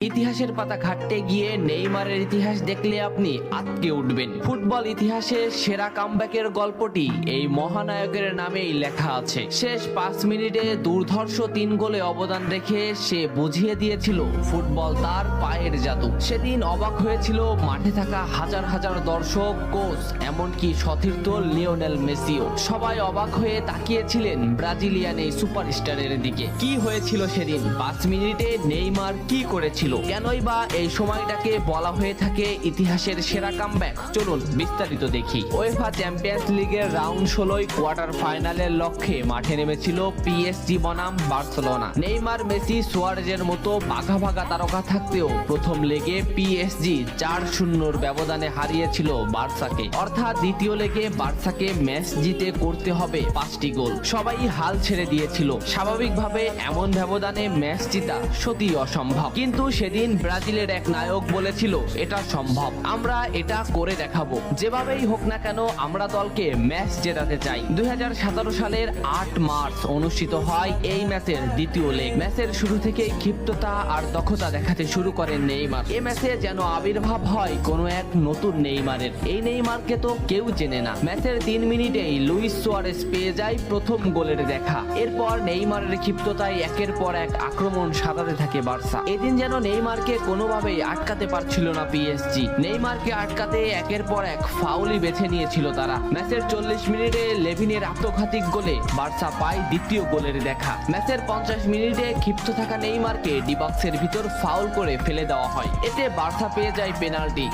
ইতিহাসের পাতা ঘাটতে গিয়ে নেইমারের ইতিহাস দেখলে আপনি আঁতকে উঠবেন। ফুটবল ইতিহাসে সেরা কামব্যাকের গল্পটি এই মহানায়কের নামেই লেখা আছে। শেষ 5 মিনিটে দুর্ধর্ষ 3 গোলে অবদান রেখে সে বুঝিয়ে দিয়েছিল ফুটবল তার পায়ের জাদু। সেদিন অবাক হয়েছিল মাঠে থাকা হাজার হাজার দর্শক, কোচ, এমনকি সতীর্থ লিওনেল মেসিও। সবাই অবাক হয়ে তাকিয়েছিলেন ব্রাজিলিয়ান এই সুপারস্টারের দিকে। কি হয়েছিল সেদিন? 5 মিনিটে নেইমার কি করেছিল? কেনই বা এই সময়টাকে বলা হয়ে থাকে ইতিহাসের সেরা কামব্যাক? চলুন বিস্তারিত দেখি। উয়েফা চ্যাম্পিয়ন্স লিগের রাউন্ড 16 কোয়ার্টার ফাইনালের লক্ষ্যে মাঠে নেমেছিল পিএসজি বনাম বার্সেলোনা। নেইমার, মেসি, সুয়ারেজের মতো ভাগা ভাগা তারকা থাকতেও প্রথম লেগে পিএসজি 4-0 ব্যবধানে হারিয়েছিল বার্সাকে। অর্থাৎ দ্বিতীয় লেগে বার্সাকে ম্যাচ জিতে করতে হবে 5টি গোল। সবাই হাল ছেড়ে দিয়েছিল। স্বাভাবিকভাবে এমন ব্যবধানে ম্যাচ জিতা সত্যি অসম্ভব, কিন্তু সেদিন ব্রাজিলের এক নায়ক বলেছিল এটা সম্ভব, আমরা এটা করে দেখাবো। যেভাবেই হোক না কেন আমরা দলকে ম্যাচ জেতাতে চাই। 2017 সালের 8 মার্চ অনুষ্ঠিত হয় এই ম্যাচের দ্বিতীয় লেগ। ম্যাচের শুরু থেকেই ক্ষিপ্ততা আর দক্ষতা দেখাতে শুরু করেন নেইমার। এই ম্যাচে যেন আবির্ভাব হয় কোনো এক নতুন নেইমারের। এই নেইমারকে তো কেউ চেনে না। ম্যাচের 3 মিনিটেই লুইস সুয়ারেজ পেয়ে যায় প্রথম গোলের দেখা। এরপর নেইমারের ক্ষিপ্ততায় একের পর এক আক্রমণ সাজাতে থাকে বার্সা। এদিন যেন নেইমারকে কোনোভাবেই আটকাতে পারছিল না পিএসজি। নেইমারকে আটকাতে একের পর এক ফাউলই বেছে নিয়েছিল তারা। ম্যাচের 40 মিনিটে লেভিনের আত্মঘাতী গোলে বার্সা পায় দ্বিতীয় গোলের দেখা। ম্যাচের 50 মিনিটে ক্ষিপ্ত থাকা নেইমারকে ডি বক্সের ভিতর ফাউল করে ফেলে দেওয়া হয়। এতে বার্সা পেয়ে যায়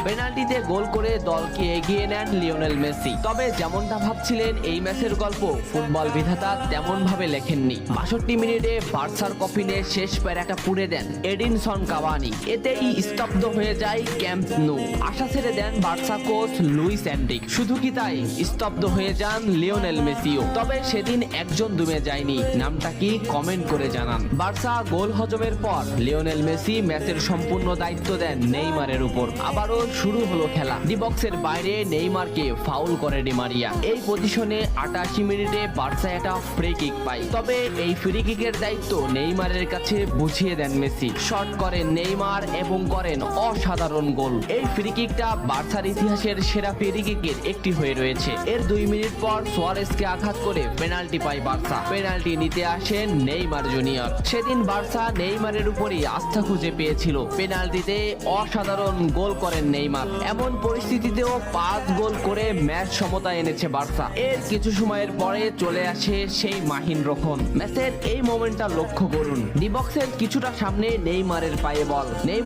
পেনাল্টিতে গোল করে দলকে এগিয়ে নেন লিওনেল মেসি। তবে যেমনটা ভাবছিলেন এই ম্যাচের গল্প ফুটবল বিধাতা তেমন ভাবে লেখেননি। 62 মিনিটে বার্সার কফিনে শেষ প্যারাটা পুড়ে দেন এডিনসন কাভানি। এতেই স্তব্ধ হয়ে যায় ক্যাম্প নু। আশা ছেড়ে দেন বার্সা কোচ লুইস এনরিক। শুধু কি তাই, স্তব্ধ হয়ে যান লিওনেল মেসিও। তবে সেদিন একজন দমে যায়নি। নামটা কি কমেন্ট করে জানান। বার্সা গোল হজমের পর লিওনেল মেসি ম্যাচের সম্পূর্ণ দায়িত্ব দেন নেইমারের উপর। আবারও শুরু হলো খেলা। ডি বক্সের বাইরে নেইমারকে ফাউল করে ডি মারিয়া। এই পজিশনে 88 মিনিটে বার্সা একটা ফ্রি কিক পায়। তবে এই ফ্রি কিকের দায়িত্ব নেইমারের কাছে বুঝিয়ে দেন মেসি। শট করেন নেইমার এবং করেন অসাধারণ গোল। এই ফ্রি কিকটা বার্সার ইতিহাসের সেরা ফ্রি কিকের একটি হয়ে রয়েছে। এর 2 মিনিট পর সুয়ারেজকে আঘাত করে পেনাল্টি পায় বার্সা। পেনাল্টি নিতে আসেন নেইমার জুনিয়র। সেদিন বার্সা নেইমারের উপরই আস্থা খুঁজে পেয়েছিল। পেনাল্টিতে অসাধারণ গোল করেন নেইমার। এমন পরিস্থিতিতেও 5 গোল করে ম্যাচ সমতা এনেছে বার্সা। এর কিছু সময়ের পরে চলে আসে সেই মাহিন রক্ষণ। ম্যাচের এই মোমেন্টটা লক্ষ্য করুন। ডি বক্সের কিছুটা সামনে নেইমারের পায়ে বল।